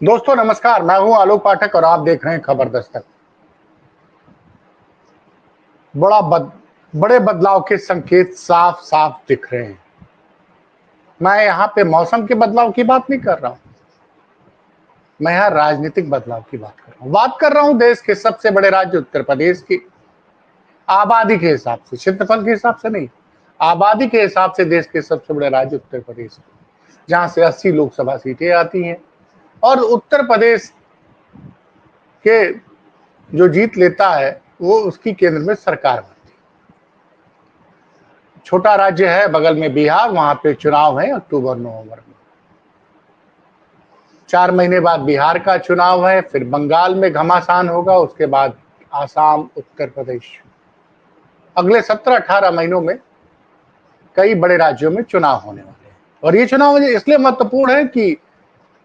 दोस्तों नमस्कार, मैं हूं आलोक पाठक और आप देख रहे हैं खबर दस्तक। बड़ा बद, बड़े बदलाव के संकेत साफ साफ दिख रहे हैं। मैं यहाँ पे मौसम के बदलाव की बात नहीं कर रहा हूँ, मैं यहाँ राजनीतिक बदलाव की बात कर रहा हूँ। बात कर रहा हूँ देश के सबसे बड़े राज्य उत्तर प्रदेश की। आबादी के हिसाब से, क्षेत्रफल के हिसाब से नहीं, आबादी के हिसाब से देश के सबसे बड़े राज्य उत्तर प्रदेश, जहाँ से 80 लोकसभा सीटें आती हैं। और उत्तर प्रदेश के जो जीत लेता है वो उसकी केंद्र में सरकार बनती है। छोटा राज्य है बगल में बिहार, वहां पे चुनाव है अक्टूबर नवंबर में। 4 महीने बाद बिहार का चुनाव है, फिर बंगाल में घमासान होगा, उसके बाद आसाम, उत्तर प्रदेश। अगले 17-18 महीनों में कई बड़े राज्यों में चुनाव होने वाले हैं। और ये चुनाव इसलिए महत्वपूर्ण है कि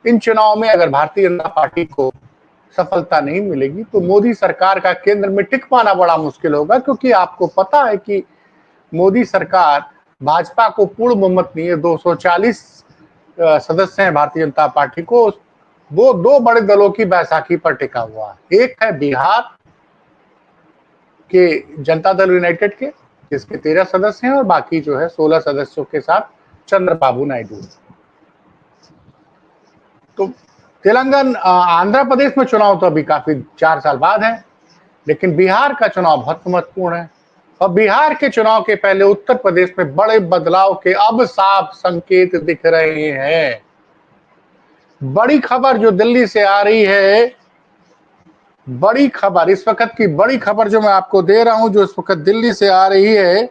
इन चुनाव में अगर भारतीय जनता पार्टी को सफलता नहीं मिलेगी तो मोदी सरकार का केंद्र में टिक पाना बड़ा मुश्किल होगा, क्योंकि आपको पता है कि मोदी सरकार भाजपा को पूर्ण बहुमत नहीं है, 240 सदस्य हैं भारतीय जनता पार्टी को। वो दो बड़े दलों की बैसाखी पर टिका हुआ है। एक है बिहार के जनता दल यूनाइटेड के, जिसके 13 सदस्य हैं, और बाकी जो है 16 सदस्यों के साथ चंद्रबाबू नायडू। तो तेलंगाना, आंध्र प्रदेश में चुनाव तो अभी काफी 4 साल बाद है, लेकिन बिहार का चुनाव बहुत महत्वपूर्ण है। और बिहार के चुनाव के पहले उत्तर प्रदेश में बड़े बदलाव के अब साफ संकेत दिख रहे हैं। बड़ी खबर जो दिल्ली से आ रही है, बड़ी खबर, इस वक्त की बड़ी खबर जो मैं आपको दे रहा हूं, जो इस वक्त दिल्ली से आ रही है,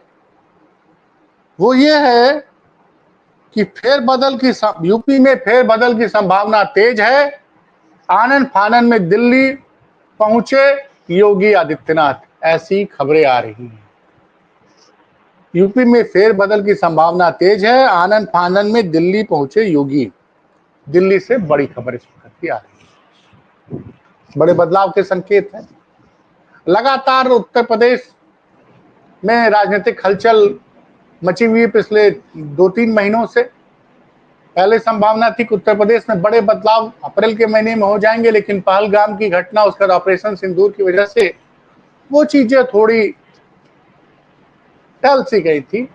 वो ये है कि फेरबदल की यूपी में फेरबदल की संभावना तेज है। आनन फानन में दिल्ली पहुंचे योगी आदित्यनाथ, ऐसी खबरें आ रही हैं। यूपी में फेरबदल की संभावना तेज है, आनन फानन में दिल्ली पहुंचे योगी। दिल्ली से बड़ी खबर इस वक्त की आ रही है, बड़े बदलाव के संकेत हैं। लगातार उत्तर प्रदेश में राजनीतिक हलचल मची हुई है पिछले 2-3 महीनों से। पहले संभावना थी कि उत्तर प्रदेश में बड़े बदलाव अप्रैल के महीने में हो जाएंगे, लेकिन पहलगाम की घटना, उसके बाद ऑपरेशन सिंदूर की वजह से वो चीजें थोड़ी टल सी गई थी।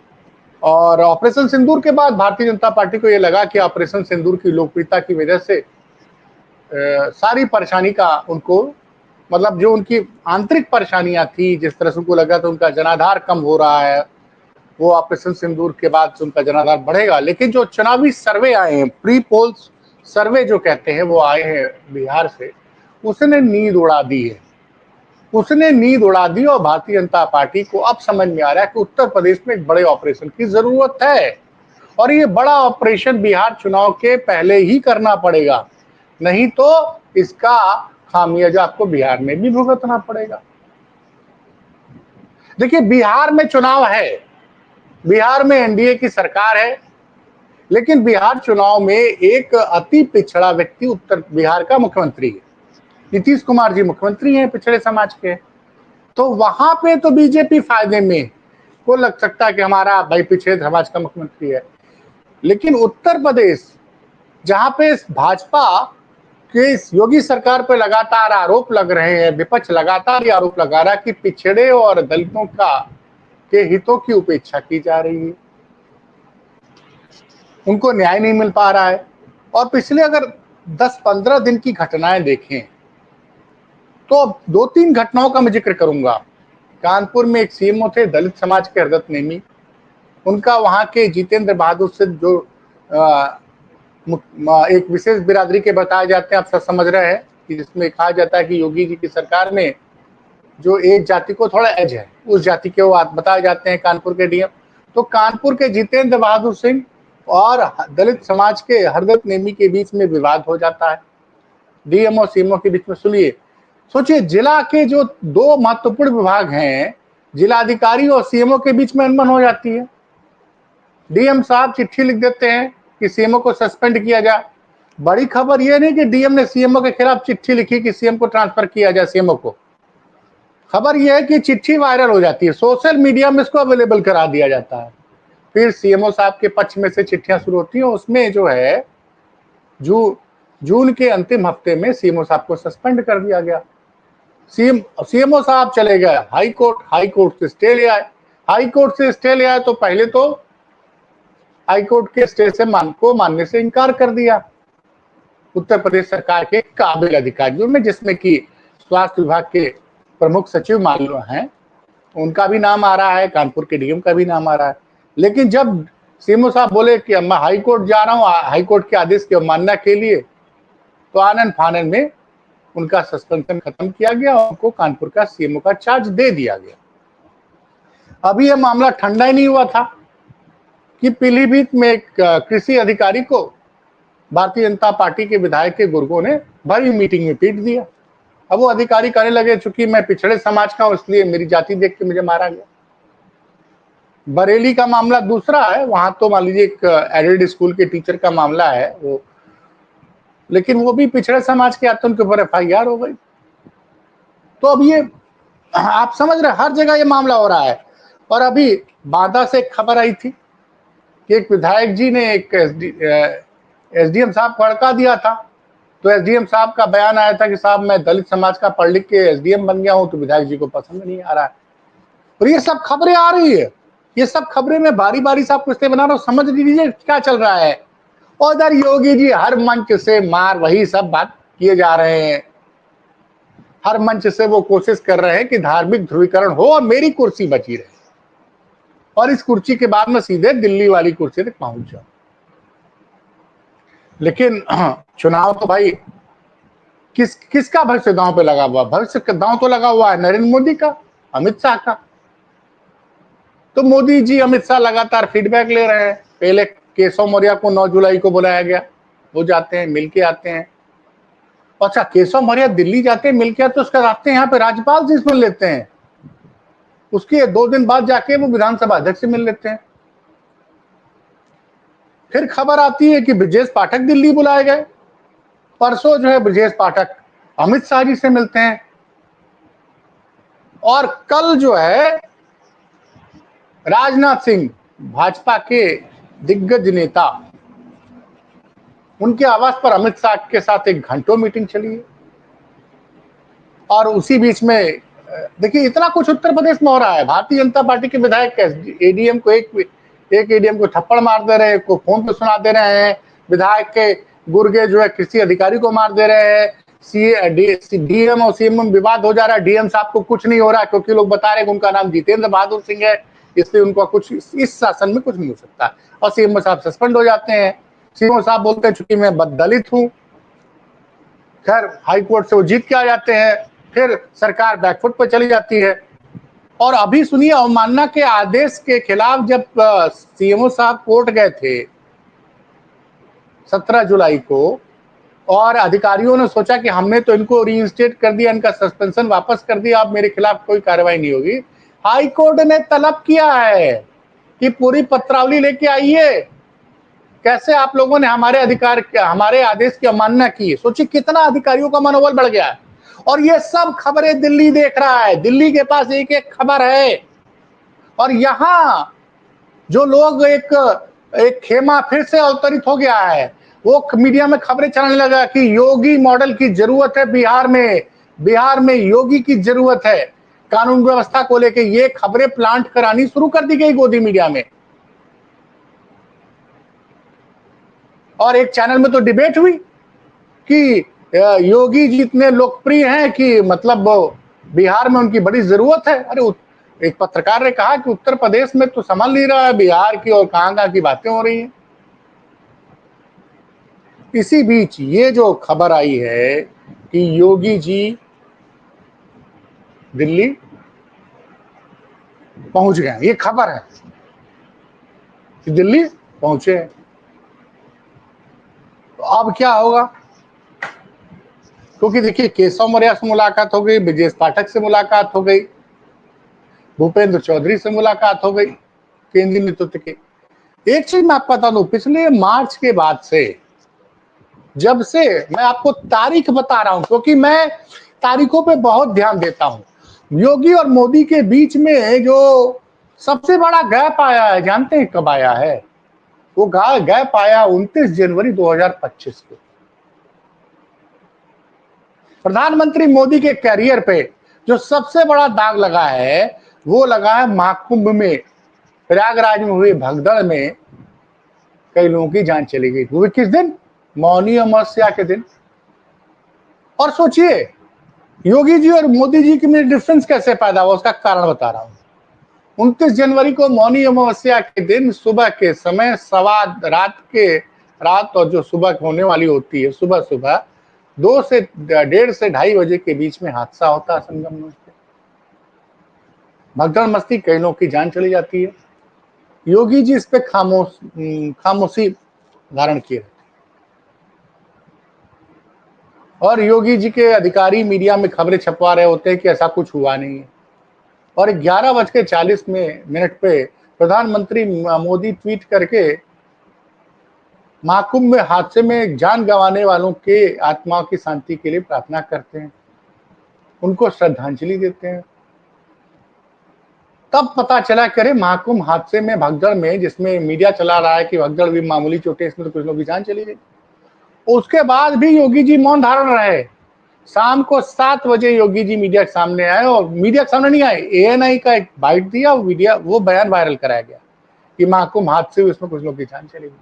और ऑपरेशन सिंदूर के बाद भारतीय जनता पार्टी को यह लगा कि ऑपरेशन सिंदूर की लोकप्रियता की वजह से सारी परेशानी का उनको, मतलब जो उनकी आंतरिक परेशानियां थी, जिस तरह से उनको लगा था उनका जनाधार कम हो रहा है, वो ऑपरेशन सिंदूर के बाद उनका जनाधार बढ़ेगा। लेकिन जो चुनावी सर्वे आए हैं, प्री पोल्स सर्वे जो कहते हैं, वो आए हैं बिहार से, उसने नींद उड़ा दी है। उसने नींद उड़ा दी और भारतीय जनता पार्टी को अब समझ में आ रहा है कि उत्तर प्रदेश में एक बड़े ऑपरेशन की जरूरत है। और ये बड़ा ऑपरेशन बिहार चुनाव के पहले ही करना पड़ेगा, नहीं तो इसका खामियाजा आपको बिहार में भी भुगतना पड़ेगा। देखिए, बिहार में चुनाव है, बिहार में एनडीए की सरकार है, लेकिन बिहार चुनाव में एक अति पिछड़ा व्यक्ति उत्तर बिहार का मुख्यमंत्री है। नीतीश कुमार जी मुख्यमंत्री हैं, पिछड़े समाज के। तो वहां पे तो बीजेपी फायदे में, को लग सकता है कि हमारा भाई पिछड़े समाज का मुख्यमंत्री है। लेकिन उत्तर प्रदेश, जहां पे भाजपा के इस योगी सरकार पे लगातार आरोप लग रहे हैं, विपक्ष लगातार ये आरोप लगा रहा है कि पिछड़े और दलितों का के हितों की उपेक्षा की जा रही है, उनको न्याय नहीं मिल पा रहा है। और पिछले अगर 10-15 दिन की घटनाएं देखें तो 2-3 घटनाओं का मैं जिक्र करूंगा। कानपुर में एक सीएमओ थे, दलित समाज के हरदत्त नेमी, उनका वहां के जितेंद्र बहादुर से जो एक विशेष बिरादरी के बताए जाते हैं, आप सब समझ रहे हैं, कि जिसमें कहा जाता है कि योगी जी की सरकार में जो एक जाति को थोड़ा एज है, उस जाति के वो बताए जाते हैं कानपुर के डीएम। तो कानपुर के जितेंद्र बहादुर सिंह और दलित समाज के हरदत्त नेमी के बीच में विवाद हो जाता है, डीएम और सीएमओ के बीच में। सुनिए, सोचिए, जिला के जो 2 महत्वपूर्ण विभाग हैं, जिलाधिकारी और सीएमओ के बीच में अनबन हो जाती है। डीएम साहब चिट्ठी लिख देते हैं कि सीएमओ को सस्पेंड किया जाए। बड़ी खबर यह नहीं कि डीएम ने सीएमओ के खिलाफ चिट्ठी लिखी कि सीएम को ट्रांसफर किया जाए, सीएमओ को। खबर यह है कि चिट्ठी वायरल हो जाती है, सोशल मीडिया में इसको अवेलेबल करा दिया जाता है। फिर सीएमओ साहब के पक्ष में से चिट्ठियां शुरू होती हैं, उसमें जो है, जो जून के अंतिम हफ्ते में सीएमओ साहब को सस्पेंड कर दिया गया। सीएमओ साहब चले गए हाई कोर्ट से स्टे ले आए। हाई कोर्ट से स्टे ले आए तो पहले तो हाई कोर्ट के स्टे से मानने से इनकार कर दिया उत्तर प्रदेश सरकार के काबिल अधिकारियों में, जिसमें कि स्वास्थ्य विभाग के प्रमुख सचिव मालूम हैं, उनका भी नाम आ रहा है, कानपुर के डीएम का भी नाम आ रहा है। लेकिन जब सीएमओ साहब बोले कि मैं हाई कोर्ट जा रहा हूं हाई कोर्ट के आदेश की अवमानना के लिए, तो आनन फानन में उनका सस्पेंशन खत्म किया गया और उनको कानपुर का सीएमओ का चार्ज दे दिया गया। अभी यह मामला ठंडा ही नहीं हुआ था कि पीलीभीत में एक कृषि अधिकारी को भारतीय जनता पार्टी के विधायक के गुर्गों ने भरी मीटिंग में पीट दिया। अब वो अधिकारी कहने लगे चूंकि मैं पिछड़े समाज का हूं इसलिए मेरी जाति देख के मुझे मारा गया। बरेली का मामला दूसरा है, वहां तो मान लीजिए एक एडेड स्कूल के टीचर का मामला है वो, लेकिन वो भी पिछड़े समाज के आते उनके ऊपर एफआईआर हो गई। तो अब ये आप समझ रहे हर जगह ये मामला हो रहा है। और अभी बांदा से एक खबर आई थी कि एक विधायक जी ने एक एसडीएम साहब को हड़का दिया था, तो एसडीएम साहब का बयान आया था कि साहब मैं दलित समाज का पढ़ लिख के एसडीएम बन गया हूं, तो विधायक जी को पसंद नहीं आ रहा है। और ये सब खबरें आ रही है, ये सब खबरें मैं बारी बारी से आपको इसलिए बना रहा हूं, समझ लीजिए क्या चल रहा है। और इधर योगी जी हर मंच से मार वही सब बात किए जा रहे हैं, हर मंच से वो कोशिश कर रहे हैं कि धार्मिक ध्रुवीकरण हो और मेरी कुर्सी बची रहे, और इस कुर्सी के बाद में सीधे दिल्ली वाली कुर्सी तक पहुंच जाओ। लेकिन चुनाव तो भाई किसका भविष्य दांव पे लगा हुआ? भविष्य का दांव तो लगा हुआ है नरेंद्र मोदी का, अमित शाह का। तो मोदी जी अमित शाह लगातार फीडबैक ले रहे हैं। पहले केशव मौर्य को 9 जुलाई को बुलाया गया, वो जाते हैं मिलके आते हैं। अच्छा, केशव मौर्य दिल्ली जाते हैं मिलके आते, उसके आते हैं यहाँ पे राज्यपाल से मिल लेते हैं, उसके 2 दिन बाद जाके वो विधानसभा अध्यक्ष से मिल लेते हैं। फिर खबर आती है कि ब्रजेश पाठक दिल्ली बुलाए गए। परसों जो है ब्रजेश पाठक अमित शाह जी से मिलते हैं, और कल जो है राजनाथ सिंह भाजपा के दिग्गज नेता, उनके आवास पर अमित शाह के साथ एक घंटों मीटिंग चली है। और उसी बीच में देखिए इतना कुछ उत्तर प्रदेश में हो रहा है। भारतीय जनता पार्टी के विधायक एडीएम को एक एडीएम को थप्पड़ मार दे रहे हैं, को फोन पे सुना दे रहे हैं, विधायक के गुर्गे जो है किसी अधिकारी को मार दे रहे हैं, डीएम और सीएम में विवाद हो जा रहा है। डीएम साहब को कुछ नहीं हो रहा क्योंकि लोग बता रहे हैं कि उनका नाम जितेंद्र बहादुर सिंह है, इसलिए उनको कुछ इस शासन में कुछ नहीं हो सकता, और सीएम साहब सस्पेंड हो जाते हैं। सीएम साहब बोलते हैं चूंकि मैं दलित हूं, खैर हाई कोर्ट से वो जीत के आ जाते हैं, फिर सरकार बैकफुट पर चली जाती है। और अभी सुनिए अवमानना के आदेश के खिलाफ जब सीएमओ साहब कोर्ट गए थे 17 जुलाई को, और अधिकारियों ने सोचा कि हमने तो इनको रीइंस्टेट कर दिया, इनका सस्पेंशन वापस कर दिया, अब मेरे खिलाफ कोई कार्रवाई नहीं होगी। हाई कोर्ट ने तलब किया है कि पूरी पत्रावली लेके आइए, कैसे आप लोगों ने हमारे आदेश की अवमानना की। सोचिए कितना अधिकारियों का मनोबल बढ़ गया है। और ये सब खबरें दिल्ली देख रहा है, दिल्ली के पास एक एक खबर है। और यहां जो लोग एक खेमा फिर से अवतरित हो गया है, वो मीडिया में खबरें चलाने लगा कि योगी मॉडल की जरूरत है बिहार में योगी की जरूरत है कानून व्यवस्था को लेकर। ये खबरें प्लांट करानी शुरू कर दी गई गोदी मीडिया में। और एक चैनल में तो डिबेट हुई कि योगी जी इतने लोकप्रिय हैं कि मतलब बिहार में उनकी बड़ी जरूरत है। अरे एक पत्रकार ने कहा कि उत्तर प्रदेश में तो संभल नहीं रहा है, बिहार की और कहां की बातें हो रही हैं। इसी बीच ये जो खबर आई है कि योगी जी दिल्ली पहुंच गए, ये खबर है कि दिल्ली पहुंचे। तो अब क्या होगा? क्योंकि देखिए केशव मौर्य से मुलाकात हो गई, ब्रजेश पाठक से मुलाकात हो गई, भूपेंद्र चौधरी से मुलाकात हो गई केंद्रीय नेतृत्व के। एक चीज मैं आपको बता दूं, पिछले मार्च के बाद से, जब से मैं आपको तारीख बता रहा हूं क्योंकि मैं तारीखों पे बहुत ध्यान देता हूं, योगी और मोदी के बीच में जो सबसे बड़ा गैप आया है, जानते हैं कब आया है? वो गैप आया 29 जनवरी 2025 को। प्रधानमंत्री मोदी के कैरियर पे जो सबसे बड़ा दाग लगा है वो लगा है महाकुंभ में, प्रयागराज में हुई भगदड़ में कई लोगों की जान चली गई। वो भी किस दिन? मौनी अमावस्या के दिन। और सोचिए योगी जी और मोदी जी के में डिफरेंस कैसे पैदा हुआ, उसका कारण बता रहा हूं। 29 जनवरी को मौनी अमावस्या के दिन सुबह के समय रात और जो सुबह होने वाली होती है सुबह सुबह 1:30 से 2:30 बजे के बीच में हादसा होता है संगम में। भगदड़ मस्ती, कई लोगों की जान चली जाती है। योगी जी इस पे खामोशी धारण किए और योगी जी के अधिकारी मीडिया में खबरें छपवा रहे होते हैं कि ऐसा कुछ हुआ नहीं है। और 11:40 पे प्रधानमंत्री मोदी ट्वीट करके महाकुंभ में हादसे में जान गंवाने वालों के आत्माओं की शांति के लिए प्रार्थना करते हैं, उनको श्रद्धांजलि देते हैं। तब पता चला कि अरे महाकुंभ हादसे में भगदड़ में, जिसमें मीडिया चला रहा है कि भगदड़ भी मामूली चोटें, इसमें तो कुछ लोगों की जान चली गई। उसके बाद भी योगी जी मौन धारण रहे। शाम को 7 बजे योगी जी मीडिया के सामने आए और मीडिया के सामने नहीं आए, एएनआई का एक बाइट दिया, वो बयान वायरल कराया गया कि महाकुंभ हादसे हुए, इसमें कुछ लोगों की जान चली गई।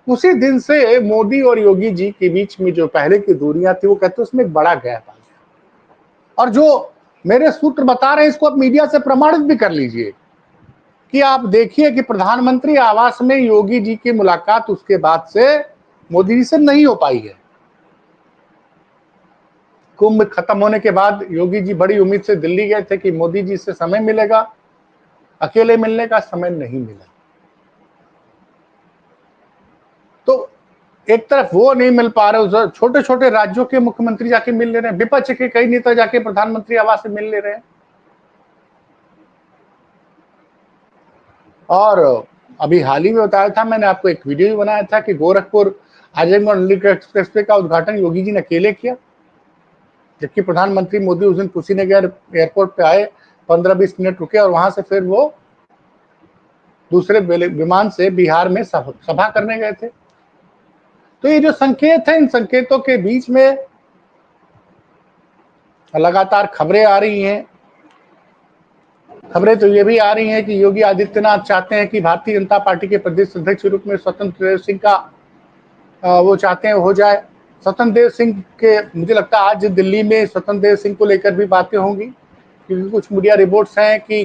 उसी दिन से मोदी और योगी जी के बीच में जो पहले की दूरियां थी, वो कहते उसमें एक बड़ा गैप आ गया। और जो मेरे सूत्र बता रहे हैं इसको आप मीडिया से प्रमाणित भी कर लीजिए कि आप देखिए कि प्रधानमंत्री आवास में योगी जी की मुलाकात उसके बाद से मोदी जी से नहीं हो पाई है। कुंभ खत्म होने के बाद योगी जी बड़ी उम्मीद से दिल्ली गए थे कि मोदी जी से समय मिलेगा, अकेले मिलने का समय नहीं मिला। तो एक तरफ वो नहीं मिल पा रहे, उधर छोटे छोटे राज्यों के मुख्यमंत्री जाके मिल ले रहे हैं, विपक्ष के कई नेता जाके प्रधानमंत्री आवास से मिल ले रहे हैं। और अभी हाल ही में बताया था मैंने आपको, एक वीडियो भी बनाया था कि गोरखपुर आजमगढ़ नीलकंठ एक्सप्रेसवे का उद्घाटन योगी जी ने अकेले किया, जबकि प्रधानमंत्री मोदी उस दिन कुशीनगर एयरपोर्ट पे आए, 15-20 मिनट रुके और वहां से फिर वो दूसरे विमान से बिहार में सभा करने गए थे। तो ये जो संकेत है, इन संकेतों के बीच में लगातार खबरें आ रही हैं। खबरें तो ये भी आ रही हैं कि योगी आदित्यनाथ चाहते हैं कि भारतीय जनता पार्टी के प्रदेश अध्यक्ष के रूप में स्वतंत्र देव सिंह का वो चाहते हैं हो जाए। स्वतंत्र देव सिंह के, मुझे लगता है आज दिल्ली में स्वतंत्र देव सिंह को लेकर भी बातें होंगी, क्योंकि कुछ मीडिया रिपोर्ट्स हैं कि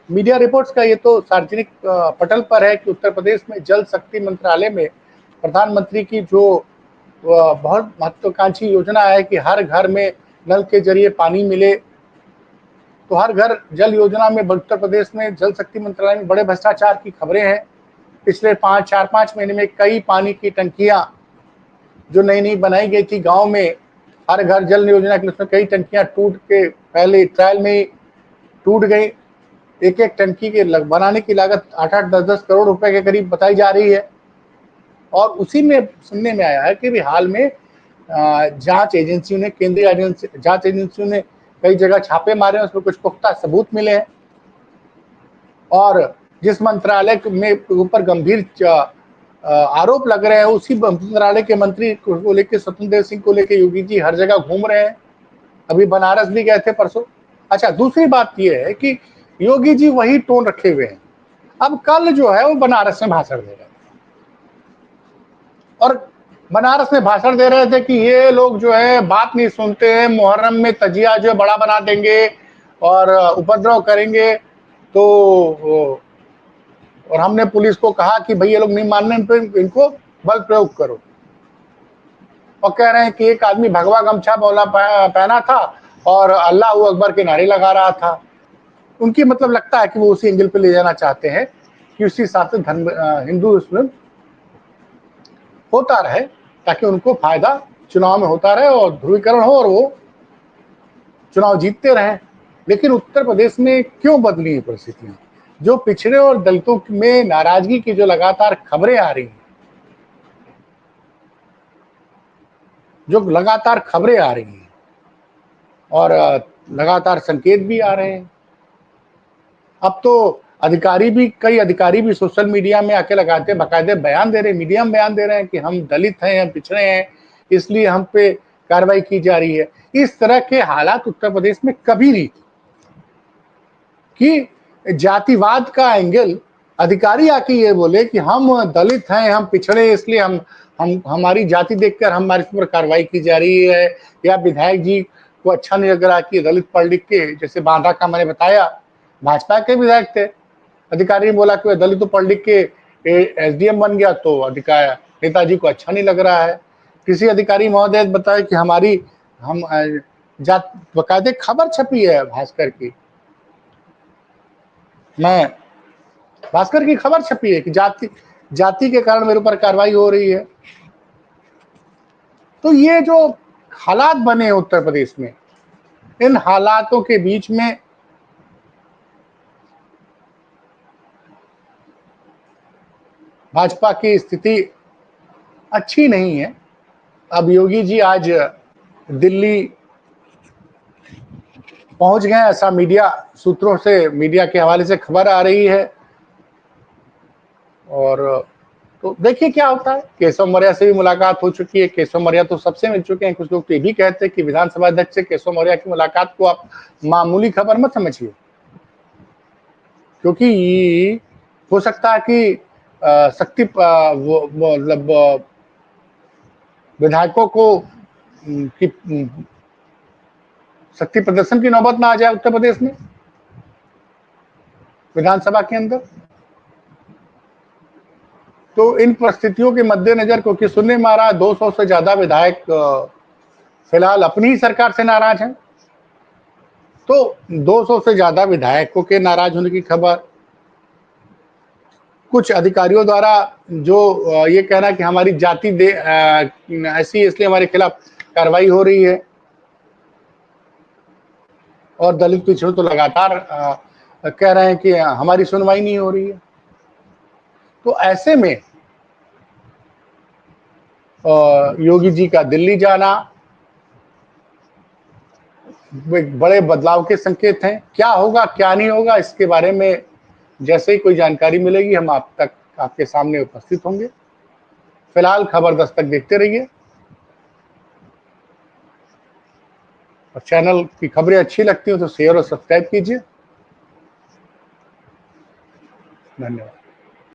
मीडिया रिपोर्ट्स का ये तो सार्वजनिक पटल पर है कि उत्तर प्रदेश में जल शक्ति मंत्रालय में प्रधानमंत्री की जो बहुत महत्वाकांक्षी योजना है कि हर घर में नल के जरिए पानी मिले, तो हर घर जल योजना में उत्तर प्रदेश में जल शक्ति मंत्रालय में बड़े भ्रष्टाचार की खबरें हैं। पिछले 4-5 महीने में कई पानी की टंकियां जो नई नई बनाई गई थी गांव में, हर घर जल योजना के, उसमें कई टंकियां टूट के पहले ट्रायल में टूट गई। एक एक टंकी के बनाने की लागत 8-8, 10-10 करोड़ रुपए के करीब बताई जा रही है। और उसी में सुनने में आया है कि भी हाल में जांच एजेंसियों ने, केंद्रीय जांच एजेंसियों ने कई जगह छापे मारे, उसमें कुछ पुख्ता सबूत मिले हैं। और जिस मंत्रालय में ऊपर गंभीर आरोप लग रहे हैं, उसी मंत्रालय के मंत्री को लेकर, स्वतंत्र देव सिंह को लेकर योगी जी हर जगह घूम रहे हैं। अभी बनारस भी गए थे परसों। अच्छा, दूसरी बात यह है कि योगी जी वही टोन रखे हुए हैं। अब कल जो है वो बनारस में भाषण दे रहे हैं और बनारस में भाषण दे रहे थे कि ये लोग जो है बात नहीं सुनते हैं, मुहर्रम में तजिया जो बड़ा बना देंगे और उपद्रव करेंगे। तो और हमने पुलिस को कहा कि भाई ये लोग नहीं मानने पे इनको बल प्रयोग करो। और कह रहे हैं कि एक आदमी भगवा गमछा बोला पहना था और अल्लाह अकबर के नारे लगा रहा था। उनकी मतलब लगता है कि वो उसी एंगल पे ले जाना चाहते हैं कि उसी हिसाब से धर्म हिंदू मुस्लिम होता रहे, ताकि उनको फायदा चुनाव में होता रहे और ध्रुवीकरण हो और वो चुनाव जीतते रहे। लेकिन उत्तर प्रदेश में क्यों बदली है परिस्थितियां? जो पिछड़े और दलितों में नाराजगी की जो लगातार खबरें आ रही हैं, और लगातार संकेत भी आ रहे हैं। अब तो कई अधिकारी भी सोशल मीडिया में आके बाकायदे बयान दे रहे हैं, मीडिया में बयान दे रहे हैं कि हम दलित हैं, हम पिछड़े हैं, इसलिए हम पे कार्रवाई की जा रही है। इस तरह के हालात उत्तर प्रदेश में कभी नहीं थे कि जातिवाद का एंगल अधिकारी आके ये बोले कि हम दलित हैं, हम पिछड़े इसलिए हम हमारी जाति देखकर हमारे ऊपर कार्रवाई की जा रही है, या विधायक जी को अच्छा नहीं लग रहा कि दलित पढ़ लिख के, जैसे बांदा का मैंने बताया, भाजपा के विधायक थे, अधिकारी ने बोला कि वह दलित तो पढ़ लिख के एसडीएम बन गया, तो अधिकारी नेताजी को अच्छा नहीं लग रहा है। किसी अधिकारी महोदय ने बताया कि हमारी हम जात, बकायदे खबर छपी है भास्कर की, मैं भास्कर की खबर छपी है कि जाति के कारण मेरे ऊपर कार्रवाई हो रही है। तो ये जो हालात बने हैं उत्तर प्रदेश में, इन हालातों के बीच में भाजपा की स्थिति अच्छी नहीं है। अब योगी जी आज दिल्ली पहुंच गए, ऐसा मीडिया सूत्रों से, मीडिया के हवाले से खबर आ रही है। और तो देखिए क्या होता है। केशव मौर्य से भी मुलाकात हो चुकी है, केशव मौर्य तो सबसे मिल चुके हैं। कुछ लोग तो ये भी कहते हैं कि विधानसभा अध्यक्ष से केशव मौर्य की मुलाकात को आप मामूली खबर मत समझिए, क्योंकि हो सकता है कि शक्ति मतलब विधायकों को की शक्ति प्रदर्शन की नौबत ना आ जाए उत्तर प्रदेश में विधानसभा के अंदर। तो इन परिस्थितियों के मद्देनजर, क्योंकि सुनने में आ रहा है 200 से ज्यादा विधायक फिलहाल अपनी ही सरकार से नाराज हैं, तो 200 से ज्यादा विधायकों के नाराज होने की खबर, कुछ अधिकारियों द्वारा जो ये कहना कि हमारी जाति ऐसी इसलिए हमारे खिलाफ कार्रवाई हो रही है, और दलित पिछड़ों तो लगातार कह रहे हैं कि हमारी सुनवाई नहीं हो रही है। तो ऐसे में योगी जी का दिल्ली जाना एक बड़े बदलाव के संकेत हैं। क्या होगा क्या नहीं होगा, इसके बारे में जैसे ही कोई जानकारी मिलेगी हम आपके सामने उपस्थित होंगे। फिलहाल खबर दस्तक देखते रहिए, और चैनल की खबरें अच्छी लगती हो तो शेयर और सब्सक्राइब कीजिए। धन्यवाद।